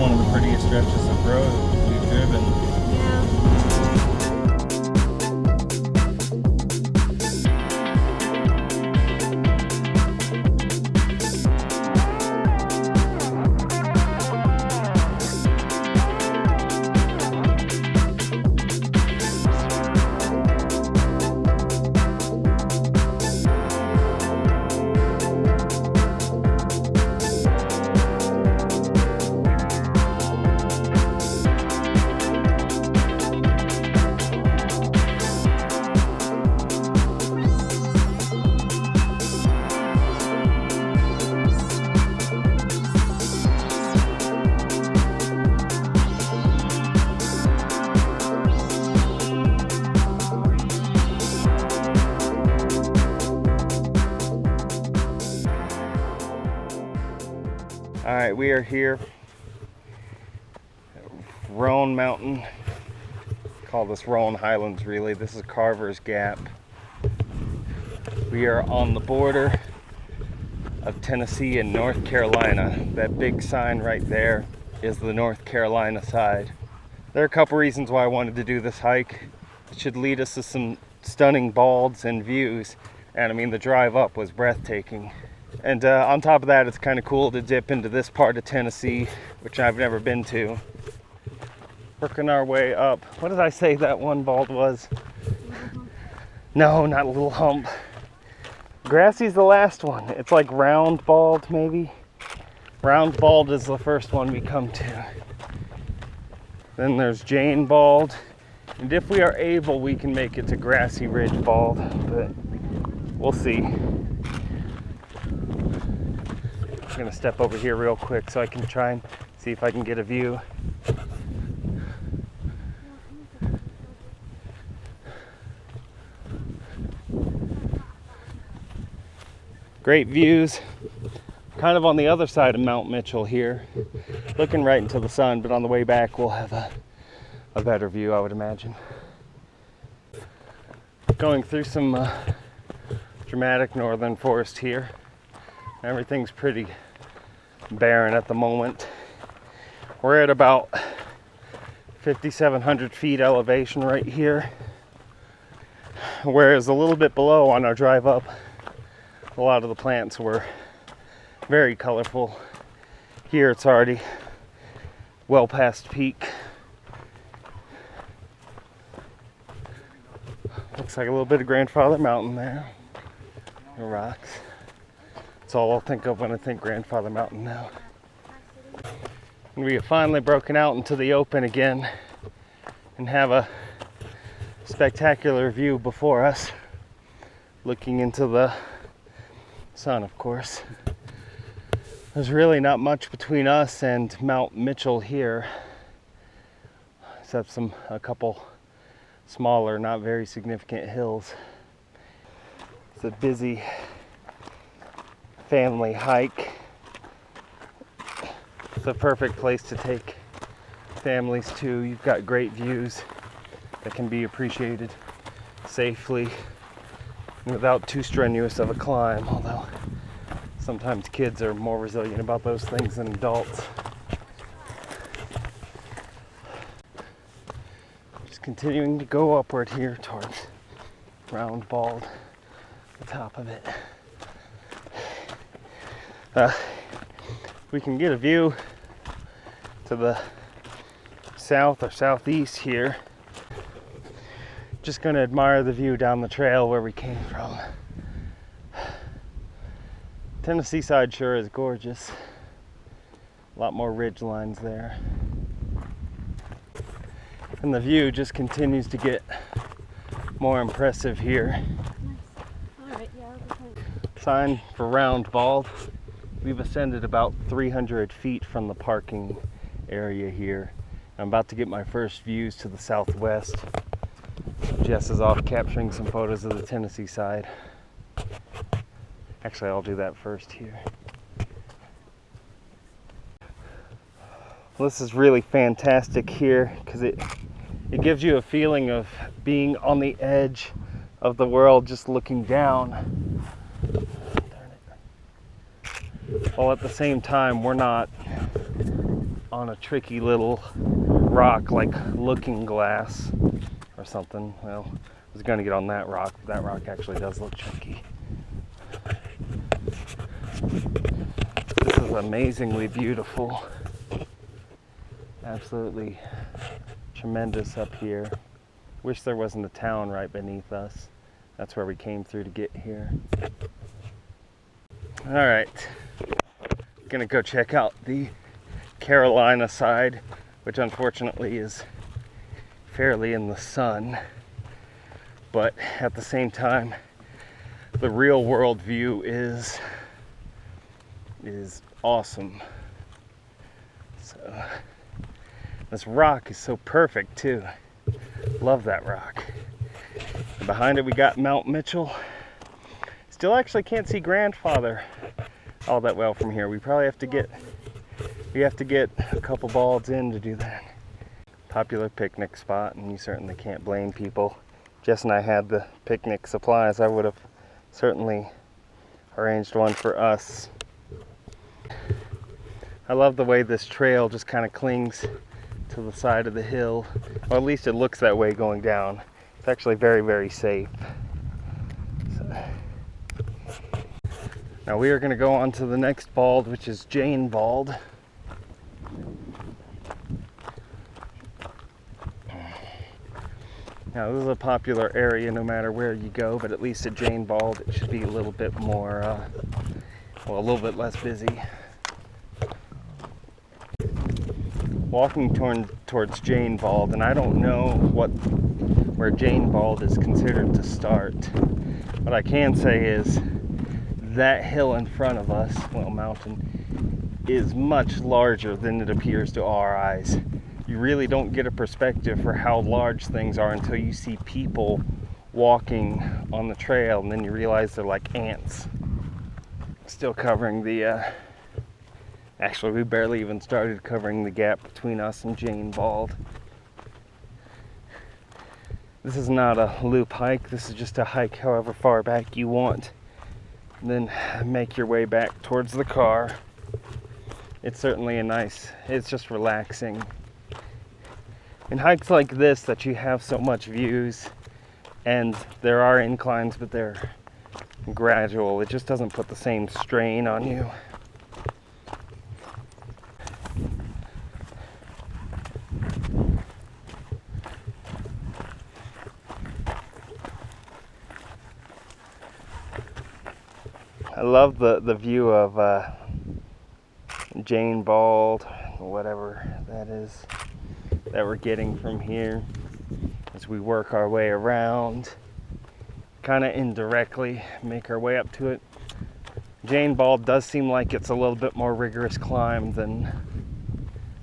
one of the prettiest stretches of road we've driven. All right, we are here at Roan Mountain. Call this Roan Highlands, really. This is Carver's Gap. We are on the border of Tennessee and North Carolina. That big sign right there is the North Carolina side. There are a couple reasons why I wanted to do this hike. It should lead us to some stunning balds and views. And I mean, the drive up was breathtaking. And on top of that, it's kind of cool to dip into this part of Tennessee, which I've never been to. Working our way up. What did I say that one bald was? No, not Little Hump. Grassy's the last one. It's like Round Bald, maybe. Round Bald is the first one we come to. Then there's Jane Bald. And if we are able, we can make it to Grassy Ridge Bald, but we'll see. I'm gonna step over here real quick so I can try and see if I can get a view. Great views. Kind of on the other side of Mount Mitchell here, looking right into the sun, but on the way back we'll have a better view, I would imagine. Going through some dramatic northern forest here. Everything's pretty barren at the moment. We're at about 5,700 feet elevation right here, whereas a little bit below on our drive up, a lot of the plants were very colorful. Here it's already well past peak. Looks like a little bit of Grandfather Mountain there. The rocks. That's all I'll think of when I think Grandfather Mountain now. And we have finally broken out into the open again and have a spectacular view before us, looking into the sun, of course. There's really not much between us and Mount Mitchell here, except a couple smaller, not very significant hills. It's a busy family hike. It's a perfect place to take families to. You've got great views that can be appreciated safely and without too strenuous of a climb, although sometimes kids are more resilient about those things than adults. Just continuing to go upward here towards Round Bald, the top of it. We can get a view to the south or southeast here. Just going to admire the view down the trail where we came from. Tennessee side sure is gorgeous. A lot more ridge lines there. And the view just continues to get more impressive here. All right, yeah, Sign for Round Bald. We've ascended about 300 feet from the parking area here. I'm about to get my first views to the southwest. Jess is off capturing some photos of the Tennessee side. Actually, I'll do that first here. Well, this is really fantastic here because it gives you a feeling of being on the edge of the world, just looking down. While at the same time, we're not on a tricky little rock like Looking Glass or something. Well, I was going to get on that rock, but that rock actually does look tricky. This is amazingly beautiful. Absolutely tremendous up here. Wish there wasn't a town right beneath us. That's where we came through to get here. All right, gonna go check out the Carolina side, which unfortunately is fairly in the sun, but at the same time, the real world view is awesome. So this rock is so perfect too. Love that rock. And behind it we got Mount Mitchell. Still actually can't see Grandfather all that well from here. We probably have to get a couple balds in to do that. Popular picnic spot, and you certainly can't blame people. Jess and I had the picnic supplies. I would have certainly arranged one for us. I love the way this trail just kind of clings to the side of the hill. Or at least it looks that way going down. It's actually very, very safe. So, now we are going to go on to the next bald, which is Jane Bald. Now this is a popular area no matter where you go, but at least at Jane Bald it should be a little bit more, well, a little bit less busy. Walking towards Jane Bald, and I don't know where Jane Bald is considered to start. What I can say is that hill in front of us, well, mountain, is much larger than it appears to our eyes. You really don't get a perspective for how large things are until you see people walking on the trail, and then you realize they're like ants. Still covering the, actually we barely even started covering the gap between us and Jane Bald. This is not a loop hike, this is just a hike however far back you want. And then make your way back towards the car. It's certainly it's just relaxing. In hikes like this that you have so much views, and there are inclines, but they're gradual. It just doesn't put the same strain on you. I love the view of Jane Bald, whatever that is, that we're getting from here as we work our way around, kind of indirectly make our way up to it. Jane Bald does seem like it's a little bit more rigorous climb than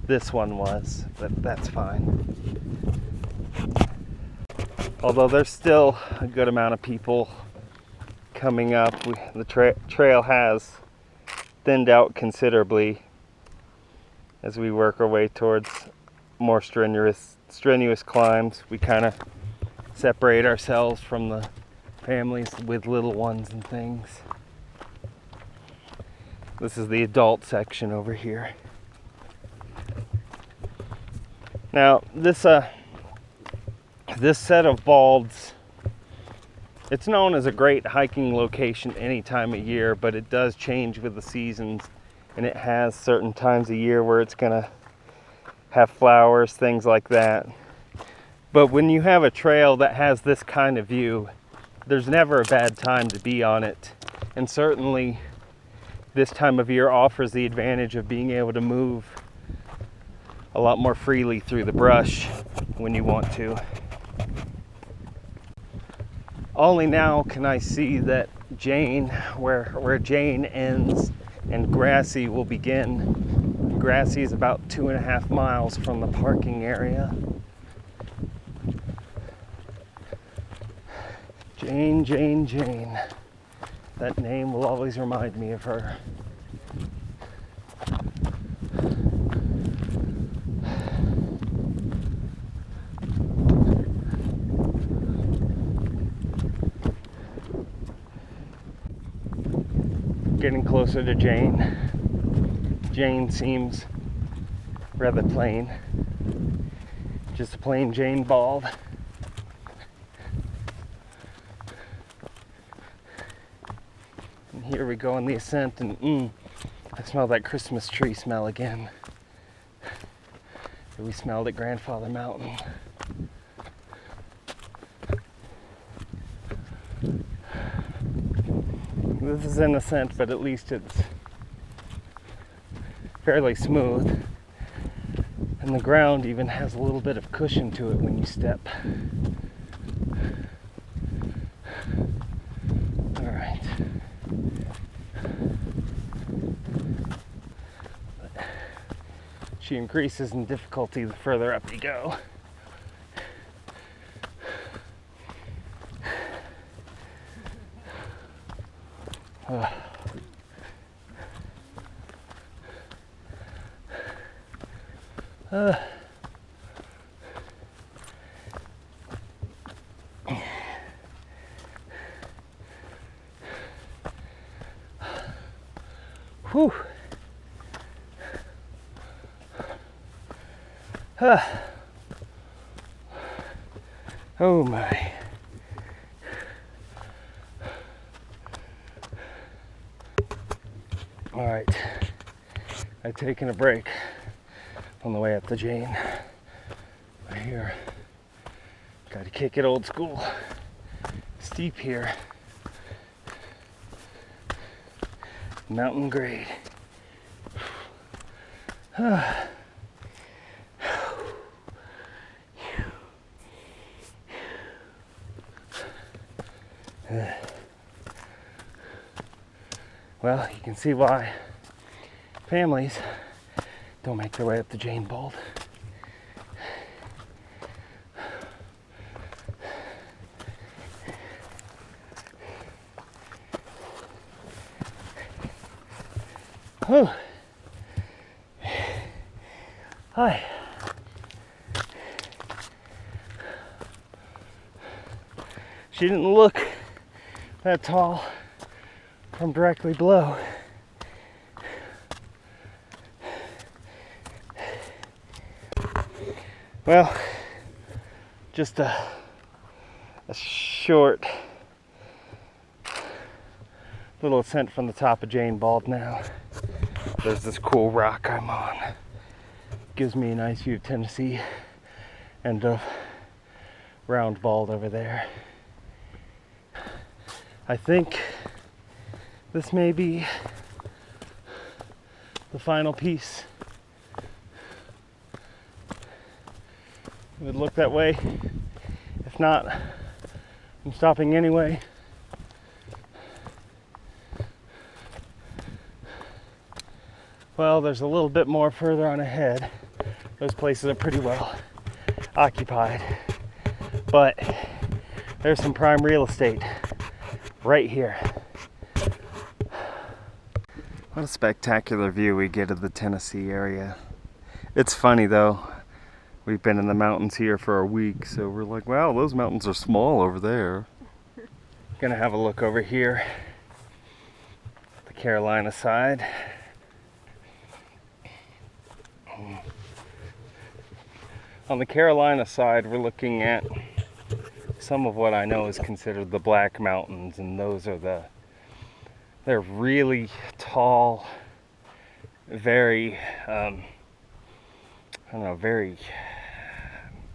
this one was, but that's fine. Although there's still a good amount of people coming up. The trail has thinned out considerably as we work our way towards more strenuous climbs. We kind of separate ourselves from the families with little ones and things. This is the adult section over here. Now this set of balds, it's known as a great hiking location any time of year, but it does change with the seasons, and it has certain times of year where it's gonna have flowers, things like that. But when you have a trail that has this kind of view, there's never a bad time to be on it. And certainly this time of year offers the advantage of being able to move a lot more freely through the brush when you want to. Only now can I see that Jane, where Jane ends and Grassy will begin. Grassy is about 2.5 miles from the parking area. Jane, Jane, Jane. That name will always remind me of her. Getting closer to Jane. Jane seems rather plain. Just a plain Jane Bald. And here we go on the ascent, and I smell that Christmas tree smell again that we smelled at Grandfather Mountain. This is an ascent, but at least it's fairly smooth. And the ground even has a little bit of cushion to it when you step. All right. But she increases in difficulty the further up you go. Whew. Oh my. All right, I've taken a break on the way up the Jane. Right here, got to kick it old school. Steep here. Mountain grade. Well, you can see why families don't make their way up the Jane Bald. Oh. Hi. She didn't look that tall from directly below. Well, just a short little ascent from the top of Jane Bald now. There's this cool rock I'm on. Gives me a nice view of Tennessee and of Roan Bald over there. I think this may be the final piece. It would look that way. If not, I'm stopping anyway. Well, there's a little bit more further on ahead. Those places are pretty well occupied. But there's some prime real estate right here. What a spectacular view we get of the Tennessee area. It's funny though, we've been in the mountains here for a week, so we're like, wow, those mountains are small over there. Gonna have a look over here, the Carolina side. On the Carolina side, we're looking at some of what I know is considered the Black Mountains, and those are they're really tall, very, I don't know, very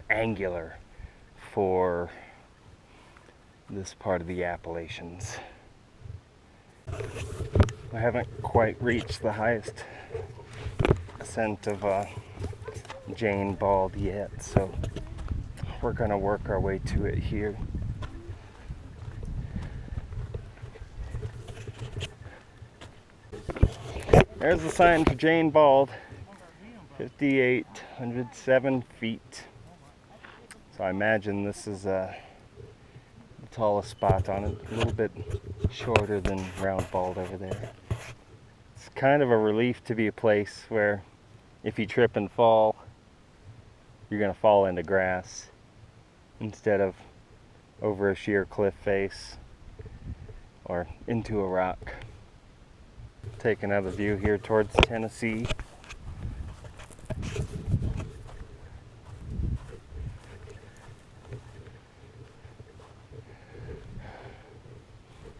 angular for this part of the Appalachians. I haven't quite reached the highest ascent of Jane Bald yet, so we're gonna work our way to it here. There's the sign for Jane Bald, 5,807 feet. So I imagine this is the tallest spot on it, a little bit shorter than Roan Bald over there. It's kind of a relief to be a place where if you trip and fall, you're gonna fall into grass instead of over a sheer cliff face or into a rock. Take another view here towards Tennessee.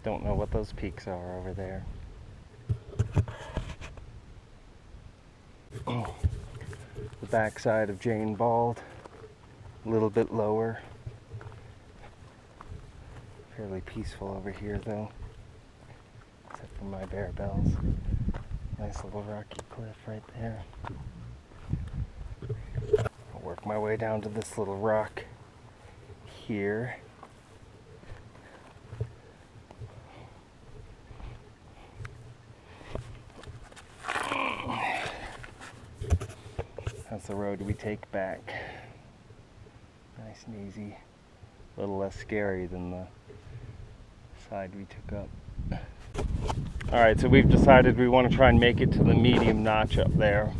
Don't know what those peaks are over there. The backside of Jane Bald, a little bit lower. Fairly peaceful over here though, except for my bear bells. Nice little rocky cliff right there. I'll work my way down to this little rock here. That's the road we take back. Nice and easy. A little less scary than the side we took up. Alright, so we've decided we want to try and make it to the medium notch up there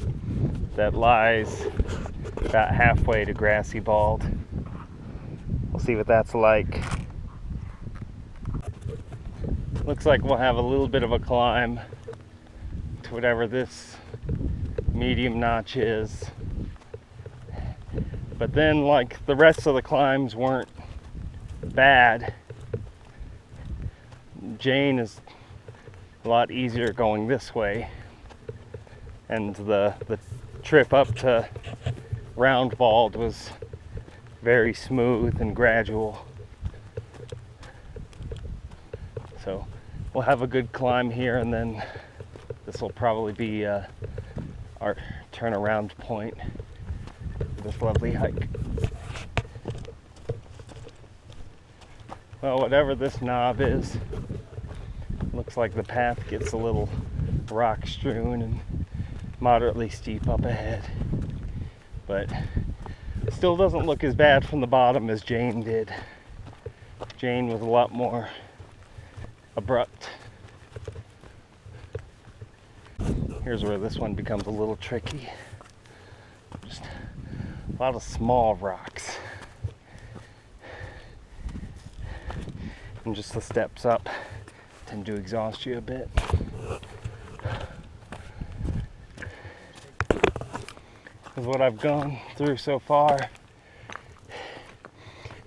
that lies about halfway to Grassy Bald. We'll see what that's like. Looks like we'll have a little bit of a climb to whatever this medium notch is. But then, like, the rest of the climbs weren't bad. Jane is a lot easier going this way, and the trip up to Roan Bald was very smooth and gradual. So we'll have a good climb here, and then this will probably be our turnaround point for this lovely hike. Well, whatever this knob is, looks like the path gets a little rock strewn and moderately steep up ahead, but still doesn't look as bad from the bottom as Jane did. Jane was a lot more abrupt. Here's where this one becomes a little tricky. Just a lot of small rocks. And just the steps up tend to exhaust you a bit. Because what I've gone through so far,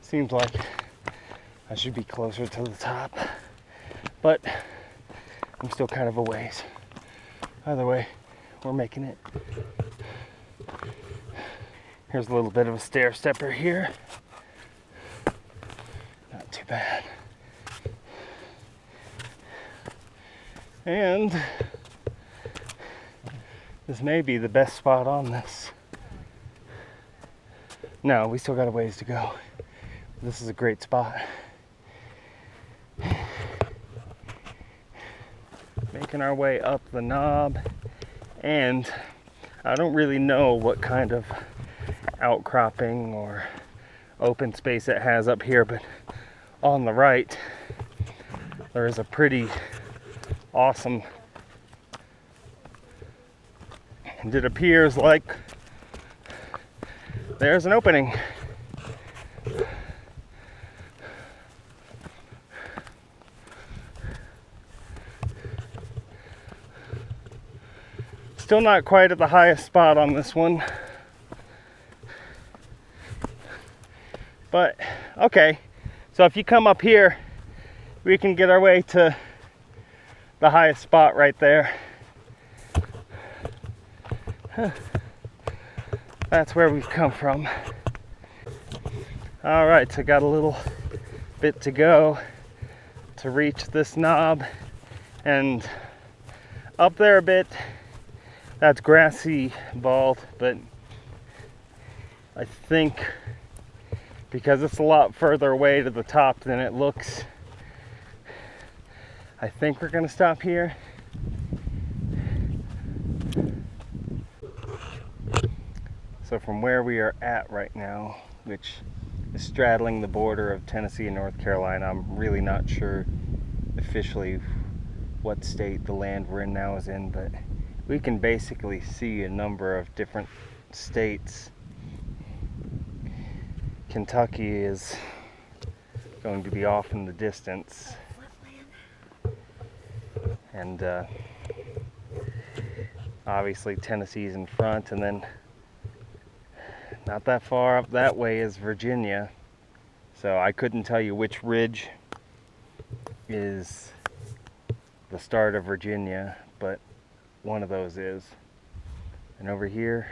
seems like I should be closer to the top, but I'm still kind of a ways. Either way, we're making it. Here's a little bit of a stair stepper here. Not too bad. And this may be the best spot on this. No, we still got a ways to go. This is a great spot. Making our way up the knob, and I don't really know what kind of outcropping or open space it has up here, but on the right there is a pretty awesome, and it appears like there's an opening. Still not quite at the highest spot on this one, but okay. So if you come up here, we can get our way to the highest spot right there. That's where we've come from. All right, so got a little bit to go to reach this knob, and up there a bit, that's Grassy Bald, but I think because it's a lot further away to the top than it looks, I think we're gonna stop here. So from where we are at right now, which is straddling the border of Tennessee and North Carolina, I'm really not sure officially what state the land we're in now is in, but we can basically see a number of different states. Kentucky is going to be off in the distance, and obviously Tennessee's in front, and then not that far up that way is Virginia. So I couldn't tell you which ridge is the start of Virginia, but one of those is. And over here,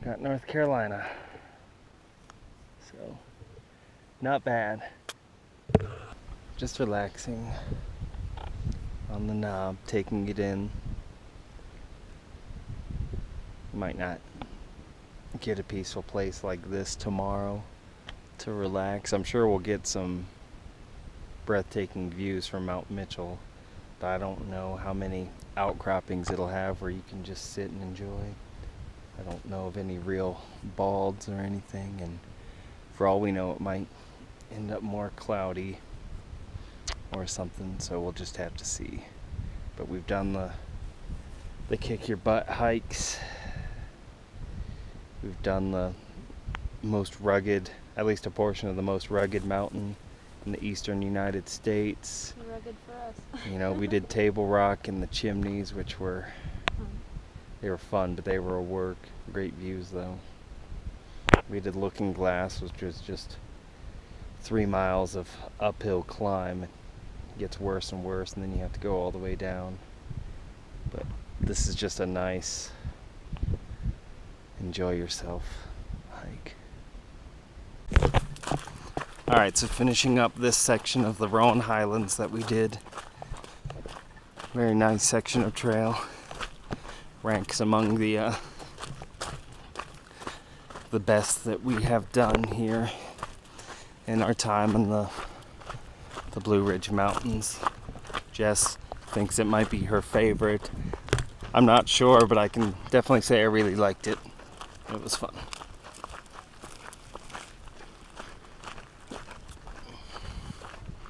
got North Carolina. So, not bad. Just relaxing on the knob, taking it in. Might not get a peaceful place like this tomorrow to relax. I'm sure we'll get some breathtaking views from Mount Mitchell, but I don't know how many outcroppings it'll have where you can just sit and enjoy. I don't know of any real balds or anything, and for all we know it might end up more cloudy or something, so we'll just have to see. But we've done the kick your butt hikes. We've done the most rugged, at least a portion of the most rugged mountain in the eastern United States. Rugged for us. You know, we did Table Rock and the Chimneys, which were, they were fun, but they were a work. Great views though. We did Looking Glass, which was just 3 miles of uphill climb. It gets worse and worse, and then you have to go all the way down. But this is just a nice, enjoy yourself hike. Alright, so finishing up this section of the Roan Highlands that we did. Very nice section of trail. Ranks among the best that we have done here in our time in the Blue Ridge Mountains. Jess thinks it might be her favorite. I'm not sure, but I can definitely say I really liked it. It was fun.